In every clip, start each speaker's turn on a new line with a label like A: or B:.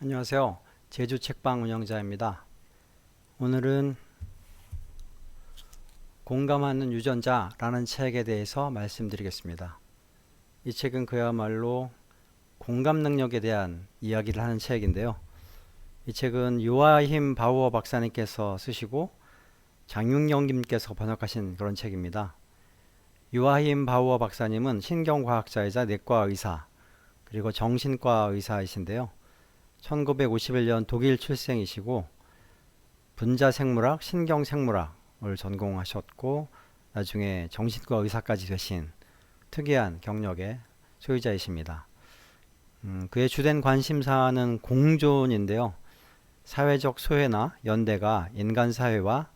A: 안녕하세요. 제주 책방 운영자입니다. 오늘은 공감하는 유전자라는 책에 대해서 말씀드리겠습니다. 이 책은 그야말로 공감 능력에 대한 이야기를 하는 책인데요. 이 책은 요아힘 바우어 박사님께서 쓰시고 장윤경님께서 번역하신 그런 책입니다. 요아힘 바우어 박사님은 신경과학자이자 내과 의사 그리고 정신과 의사이신데요. 1951년 독일 출생이시고 분자생물학, 신경생물학을 전공하셨고 나중에 정신과 의사까지 되신 특이한 경력의 소유자이십니다. 그의 주된 관심사는 공존인데요. 사회적 소외나 연대가 인간 사회와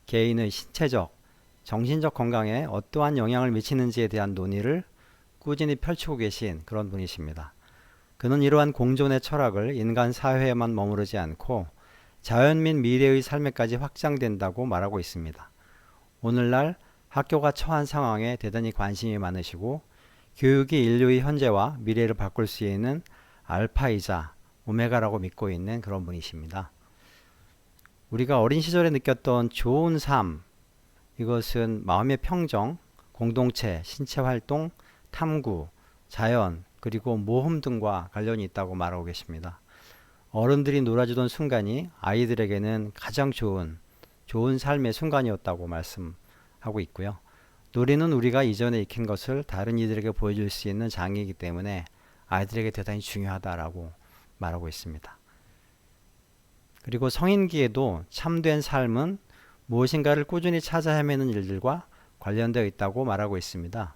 A: 개인의 신체적, 정신적 건강에 어떠한 영향을 미치는지에 대한 논의를 꾸준히 펼치고 계신 그런 분이십니다. 그는 이러한 공존의 철학을 인간 사회에만 머무르지 않고 자연 및 미래의 삶에까지 확장된다고 말하고 있습니다. 오늘날 학교가 처한 상황에 대단히 관심이 많으시고 교육이 인류의 현재와 미래를 바꿀 수 있는 알파이자 오메가라고 믿고 있는 그런 분이십니다. 우리가 어린 시절에 느꼈던 좋은 삶, 이것은 마음의 평정, 공동체, 신체 활동, 탐구, 자연, 그리고 모험 등과 관련이 있다고 말하고 계십니다. 어른들이 놀아주던 순간이 아이들에게는 가장 좋은 삶의 순간이었다고 말씀하고 있고요. 놀이는 우리가 이전에 익힌 것을 다른 이들에게 보여줄 수 있는 장이기 때문에 아이들에게 대단히 중요하다라고 말하고 있습니다. 그리고 성인기에도 참된 삶은 무엇인가를 꾸준히 찾아 헤매는 일들과 관련되어 있다고 말하고 있습니다.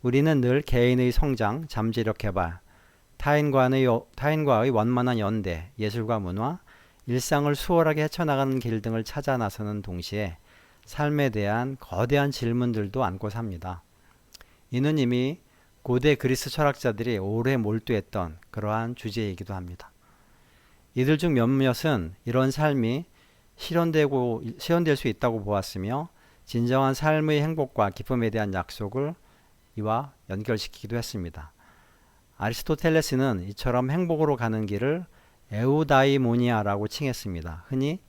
A: 우리는 늘 개인의 성장, 잠재력 개발, 타인과의 원만한 연대, 예술과 문화, 일상을 수월하게 헤쳐나가는 길 등을 찾아 나서는 동시에 삶에 대한 거대한 질문들도 안고 삽니다. 이는 이미 고대 그리스 철학자들이 오래 몰두했던 그러한 주제이기도 합니다. 이들 중 몇몇은 이런 삶이 실현될 수 있다고 보았으며 진정한 삶의 행복과 기쁨에 대한 약속을 이와 연결시키기도 했습니다. 아리스토텔레스는 이처럼 행복으로 가는 길을 에우다이모니아라고 칭했습니다. 흔히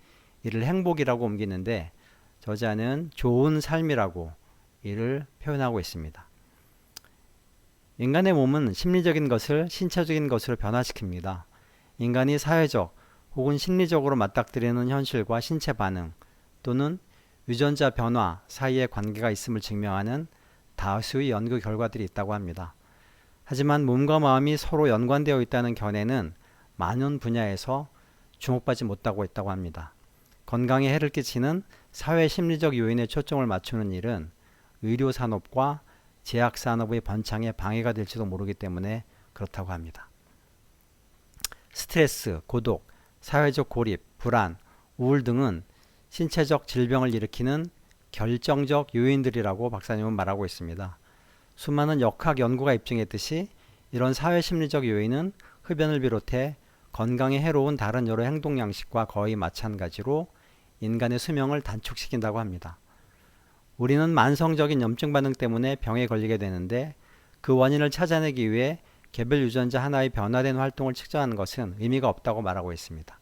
A: 이를 행복이라고 옮기는데 저자는 좋은 삶이라고 이를 표현하고 있습니다. 인간의 몸은 심리적인 것을 신체적인 것으로 변화시킵니다. 인간이 사회적 혹은 심리적으로 맞닥뜨리는 현실과 신체 반응 또는 유전자 변화 사이에 관계가 있음을 증명하는 다수의 연구 결과들이 있다고 합니다. 하지만 몸과 마음이 서로 연관되어 있다는 견해는 많은 분야에서 주목받지 못하고 있다고 합니다. 건강에 해를 끼치는 사회 심리적 요인에 초점을 맞추는 일은 의료산업과 제약산업의 번창에 방해가 될지도 모르기 때문에 그렇다고 합니다. 스트레스, 고독, 사회적 고립, 불안, 우울 등은 신체적 질병을 일으키는 결정적 요인들이라고 박사님은 말하고 있습니다. 수많은 역학 연구가 입증했듯이 이런 사회심리적 요인은 흡연을 비롯해 건강에 해로운 다른 여러 행동 양식과 거의 마찬가지로 인간의 수명을 단축시킨다고 합니다. 우리는 만성적인 염증 반응 때문에 병에 걸리게 되는데 그 원인을 찾아내기 위해 개별 유전자 하나의 변화된 활동을 측정하는 것은 의미가 없다고 말하고 있습니다.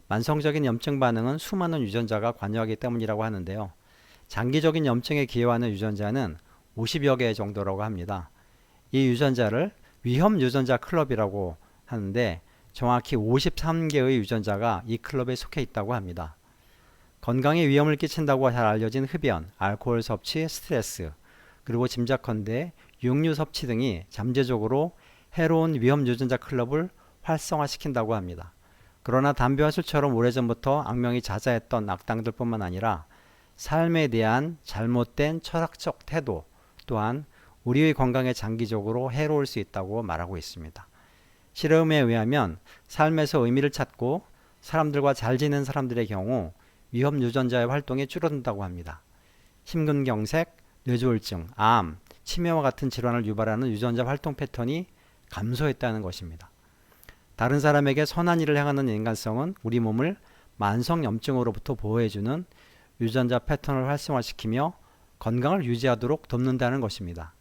A: 만성적인 염증 반응은 수많은 유전자가 관여하기 때문이라고 하는데요. 장기적인 염증에 기여하는 유전자는 50여 개 정도라고 합니다. 이 유전자를 위험 유전자 클럽이라고 하는데 정확히 53개의 유전자가 이 클럽에 속해 있다고 합니다. 건강에 위험을 끼친다고 잘 알려진 흡연, 알코올 섭취, 스트레스, 그리고 짐작컨대 육류 섭취 등이 잠재적으로 해로운 위험 유전자 클럽을 활성화시킨다고 합니다. 그러나 담배와 술처럼 오래전부터 악명이 자자했던 악당들 뿐만 아니라 삶에 대한 잘못된 철학적 태도 또한 우리의 건강에 장기적으로 해로울 수 있다고 말하고 있습니다. 실험에 의하면 삶에서 의미를 찾고 사람들과 잘 지낸 사람들의 경우 위험 유전자의 활동이 줄어든다고 합니다. 심근경색, 뇌졸중, 암, 치매와 같은 질환을 유발하는 유전자 활동 패턴이 감소했다는 것입니다. 다른 사람에게 선한 일을 행하는 인간성은 우리 몸을 만성염증으로부터 보호해주는 유전자 패턴을 활성화시키며 건강을 유지하도록 돕는다는 것입니다.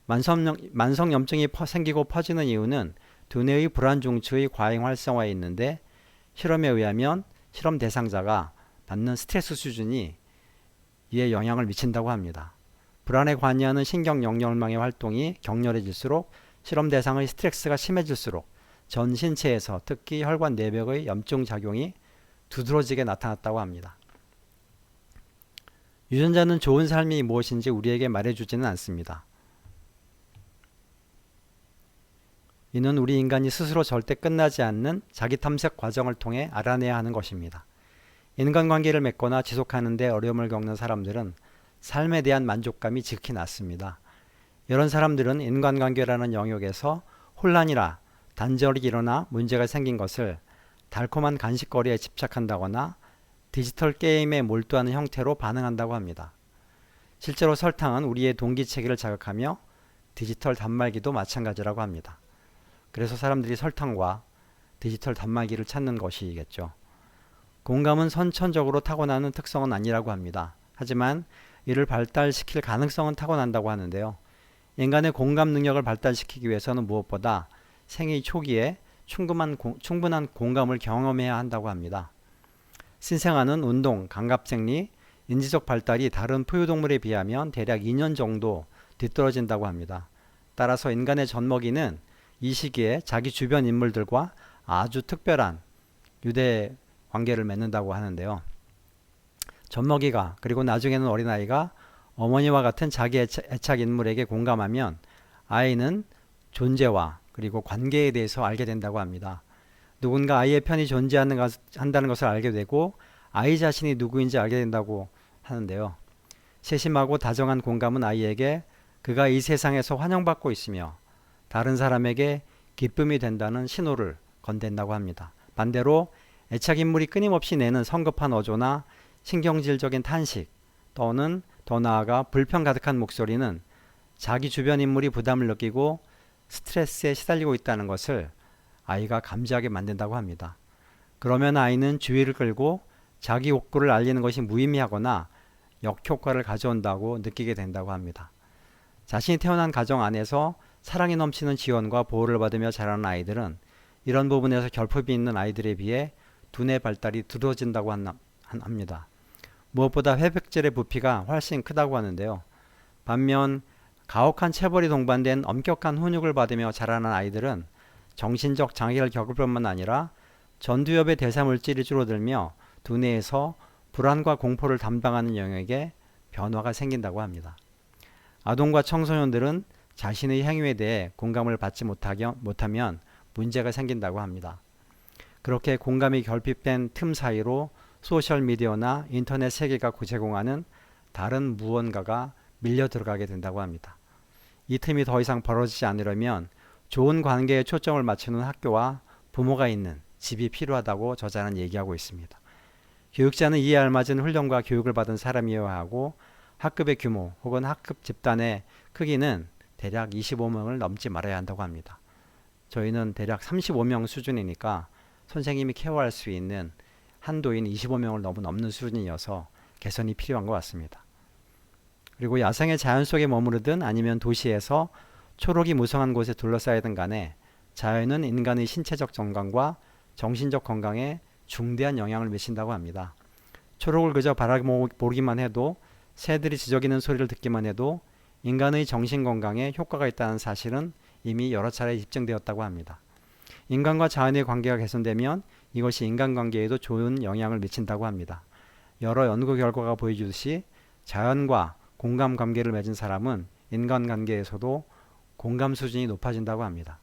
A: 만성염증이 생기고 퍼지는 이유는 두뇌의 불안 중추의 과잉 활성화에 있는데 실험에 의하면 실험 대상자가 받는 스트레스 수준이 이에 영향을 미친다고 합니다. 불안에 관여하는 신경 영역망의 활동이 격렬해질수록 실험 대상의 스트레스가 심해질수록 전 신체에서 특히 혈관 내벽의 염증 작용이 두드러지게 나타났다고 합니다. 유전자는 좋은 삶이 무엇인지 우리에게 말해주지는 않습니다. 이는 우리 인간이 스스로 절대 끝나지 않는 자기 탐색 과정을 통해 알아내야 하는 것입니다. 인간관계를 맺거나 지속하는 데 어려움을 겪는 사람들은 삶에 대한 만족감이 지극히 낮습니다. 이런 사람들은 인간관계라는 영역에서 혼란이나 단절이 일어나 문제가 생긴 것을 달콤한 간식거리에 집착한다거나 디지털 게임에 몰두하는 형태로 반응한다고 합니다. 실제로 설탕은 우리의 동기체계를 자극하며 디지털 단말기도 마찬가지라고 합니다. 그래서 사람들이 설탕과 디지털 단말기를 찾는 것이겠죠. 공감은 선천적으로 타고나는 특성은 아니라고 합니다. 하지만 이를 발달시킬 가능성은 타고난다고 하는데요. 인간의 공감 능력을 발달시키기 위해서는 무엇보다 생애 초기에 충분한 공감을 경험해야 한다고 합니다. 신생아는 운동, 감각생리, 인지적 발달이 다른 포유동물에 비하면 대략 2년 정도 뒤떨어진다고 합니다. 따라서 인간의 젖먹이는 이 시기에 자기 주변 인물들과 아주 특별한 유대 관계를 맺는다고 하는데요. 젖먹이가 그리고 나중에는 어린아이가 어머니와 같은 자기 애착 인물에게 공감하면 아이는 존재와 그리고 관계에 대해서 알게 된다고 합니다. 누군가 아이의 편이 존재한다는 것을 알게 되고 아이 자신이 누구인지 알게 된다고 하는데요. 세심하고 다정한 공감은 아이에게 그가 이 세상에서 환영받고 있으며 다른 사람에게 기쁨이 된다는 신호를 건넨다고 합니다. 반대로 애착인물이 끊임없이 내는 성급한 어조나 신경질적인 탄식 또는 더 나아가 불평 가득한 목소리는 자기 주변 인물이 부담을 느끼고 스트레스에 시달리고 있다는 것을 아이가 감지하게 만든다고 합니다. 그러면 아이는 주의를 끌고 자기 욕구를 알리는 것이 무의미하거나 역효과를 가져온다고 느끼게 된다고 합니다. 자신이 태어난 가정 안에서 사랑이 넘치는 지원과 보호를 받으며 자라는 아이들은 이런 부분에서 결핍이 있는 아이들에 비해 두뇌 발달이 두드러진다고 합니다. 무엇보다 회백질의 부피가 훨씬 크다고 하는데요. 반면 가혹한 체벌이 동반된 엄격한 훈육을 받으며 자라는 아이들은 정신적 장애를 겪을 뿐만 아니라 전두엽의 대사물질이 줄어들며 두뇌에서 불안과 공포를 담당하는 영역에 변화가 생긴다고 합니다. 아동과 청소년들은 자신의 행위에 대해 공감을 받지 못하면 문제가 생긴다고 합니다. 그렇게 공감이 결핍된 틈 사이로 소셜미디어나 인터넷 세계가 제공하는 다른 무언가가 밀려 들어가게 된다고 합니다. 이 틈이 더 이상 벌어지지 않으려면 좋은 관계에 초점을 맞추는 학교와 부모가 있는 집이 필요하다고 저자는 얘기하고 있습니다. 교육자는 이에 알맞은 훈련과 교육을 받은 사람이어야 하고 학급의 규모 혹은 학급 집단의 크기는 대략 25명을 넘지 말아야 한다고 합니다. 저희는 대략 35명 수준이니까 선생님이 케어할 수 있는 한도인 25명을 너무 넘는 수준이어서 개선이 필요한 것 같습니다. 그리고 야생의 자연 속에 머무르든 아니면 도시에서 초록이 무성한 곳에 둘러싸이든 간에 자연은 인간의 신체적 건강과 정신적 건강에 중대한 영향을 미친다고 합니다. 초록을 그저 바라보기만 해도 새들이 지저귀는 소리를 듣기만 해도 인간의 정신건강에 효과가 있다는 사실은 이미 여러 차례 입증되었다고 합니다. 인간과 자연의 관계가 개선되면 이것이 인간관계에도 좋은 영향을 미친다고 합니다. 여러 연구 결과가 보여주듯이 자연과 공감 관계를 맺은 사람은 인간관계에서도 공감 수준이 높아진다고 합니다.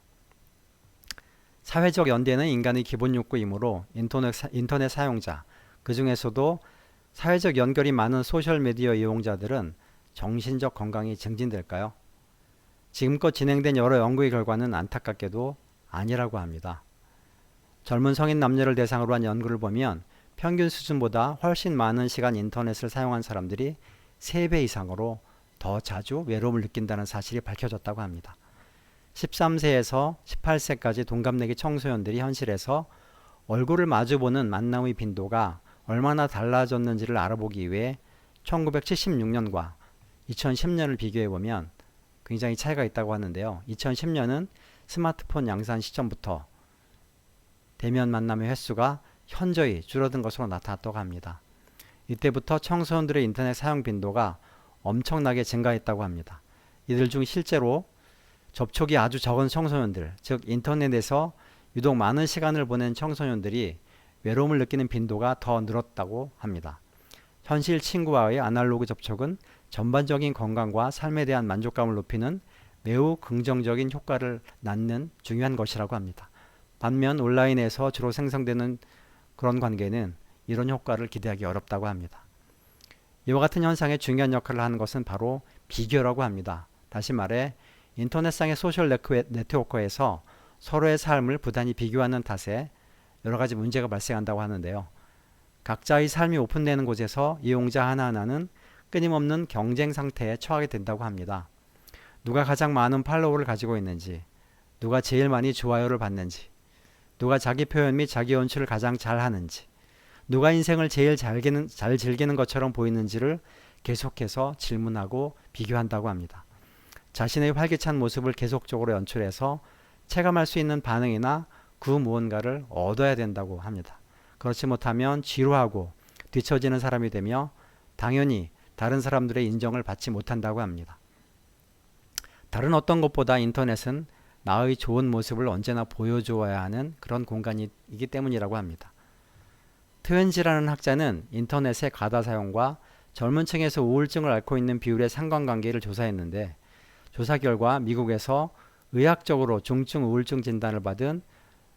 A: 사회적 연대는 인간의 기본 욕구이므로 인터넷 사용자, 그 중에서도 사회적 연결이 많은 소셜미디어 이용자들은 정신적 건강이 증진될까요? 지금껏 진행된 여러 연구의 결과는 안타깝게도 아니라고 합니다. 젊은 성인 남녀를 대상으로 한 연구를 보면 평균 수준보다 훨씬 많은 시간 인터넷을 사용한 사람들이 3배 이상으로 더 자주 외로움을 느낀다는 사실이 밝혀졌다고 합니다. 13세에서 18세까지 동갑내기 청소년들이 현실에서 얼굴을 마주보는 만남의 빈도가 얼마나 달라졌는지를 알아보기 위해 1976년과 2010년을 비교해 보면 굉장히 차이가 있다고 하는데요. 2010년은 스마트폰 양산 시점부터 대면 만남의 횟수가 현저히 줄어든 것으로 나타났다고 합니다. 이때부터 청소년들의 인터넷 사용 빈도가 엄청나게 증가했다고 합니다. 이들 중 실제로 접촉이 아주 적은 청소년들, 즉 인터넷에서 유독 많은 시간을 보낸 청소년들이 외로움을 느끼는 빈도가 더 늘었다고 합니다. 현실 친구와의 아날로그 접촉은 전반적인 건강과 삶에 대한 만족감을 높이는 매우 긍정적인 효과를 낳는 중요한 것이라고 합니다. 반면 온라인에서 주로 생성되는 그런 관계는 이런 효과를 기대하기 어렵다고 합니다. 이와 같은 현상에 중요한 역할을 하는 것은 바로 비교라고 합니다. 다시 말해 인터넷상의 소셜 네트워크에서 서로의 삶을 부단히 비교하는 탓에 여러 가지 문제가 발생한다고 하는데요. 각자의 삶이 오픈되는 곳에서 이용자 하나하나는 끊임없는 경쟁 상태에 처하게 된다고 합니다. 누가 가장 많은 팔로워를 가지고 있는지, 누가 제일 많이 좋아요를 받는지, 누가 자기 표현 및 자기 연출을 가장 잘 하는지, 누가 인생을 제일 잘 즐기는 것처럼 보이는지를 계속해서 질문하고 비교한다고 합니다. 자신의 활기찬 모습을 계속적으로 연출해서 체감할 수 있는 반응이나 그 무언가를 얻어야 된다고 합니다. 그렇지 못하면 지루하고 뒤처지는 사람이 되며 당연히 다른 사람들의 인정을 받지 못한다고 합니다. 다른 어떤 것보다 인터넷은 나의 좋은 모습을 언제나 보여주어야 하는 그런 공간이기 때문이라고 합니다. 트웬지라는 학자는 인터넷의 과다 사용과 젊은 층에서 우울증을 앓고 있는 비율의 상관관계를 조사했는데 조사 결과 미국에서 의학적으로 중증 우울증 진단을 받은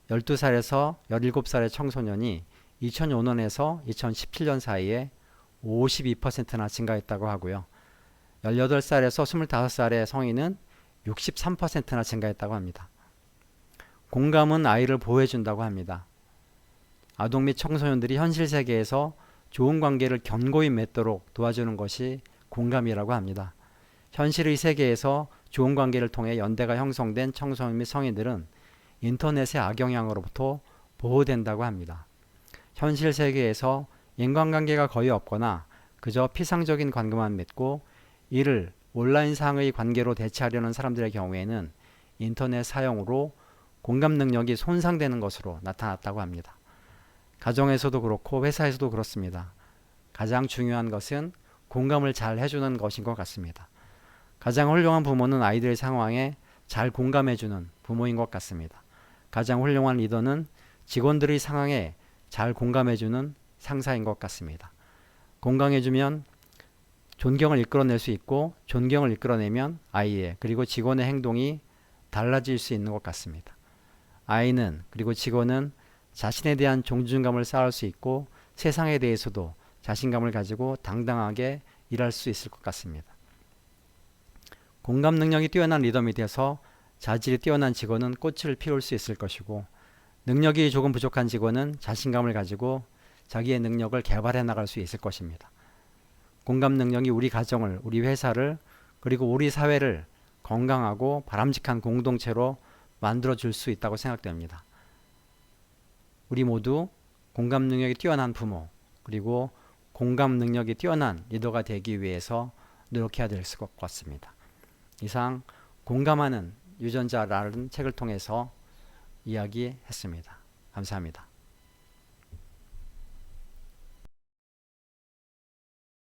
A: 12살에서 17살의 청소년이 2005년에서 2017년 사이에 52%나 증가했다고 하고요. 18살에서 25살의 성인은 63%나 증가했다고 합니다. 공감은 아이를 보호해준다고 합니다. 아동 및 청소년들이 현실 세계에서 좋은 관계를 견고히 맺도록 도와주는 것이 공감이라고 합니다. 현실의 세계에서 좋은 관계를 통해 연대가 형성된 청소년 및 성인들은 인터넷의 악영향으로부터 보호된다고 합니다. 현실 세계에서 인간관계가 거의 없거나 그저 피상적인 관계만 맺고 이를 온라인상의 관계로 대체하려는 사람들의 경우에는 인터넷 사용으로 공감 능력이 손상되는 것으로 나타났다고 합니다. 가정에서도 그렇고 회사에서도 그렇습니다. 가장 중요한 것은 공감을 잘 해주는 것인 것 같습니다. 가장 훌륭한 부모는 아이들의 상황에 잘 공감해주는 부모인 것 같습니다. 가장 훌륭한 리더는 직원들의 상황에 잘 공감해주는 상사인 것 같습니다. 공감해주면 존경을 이끌어낼 수 있고 존경을 이끌어내면 아이의 그리고 직원의 행동이 달라질 수 있는 것 같습니다. 아이는 그리고 직원은 자신에 대한 존중감을 쌓을 수 있고 세상에 대해서도 자신감을 가지고 당당하게 일할 수 있을 것 같습니다. 공감 능력이 뛰어난 리더 밑에서 자질이 뛰어난 직원은 꽃을 피울 수 있을 것이고 능력이 조금 부족한 직원은 자신감을 가지고 자기의 능력을 개발해 나갈 수 있을 것입니다. 공감 능력이 우리 가정을, 우리 회사를, 그리고 우리 사회를 건강하고 바람직한 공동체로 만들어 줄 수 있다고 생각됩니다. 우리 모두 공감 능력이 뛰어난 부모, 그리고 공감 능력이 뛰어난 리더가 되기 위해서 노력해야 될 것 같습니다. 이상 공감하는 유전자라는 책을 통해서 이야기했습니다. 감사합니다.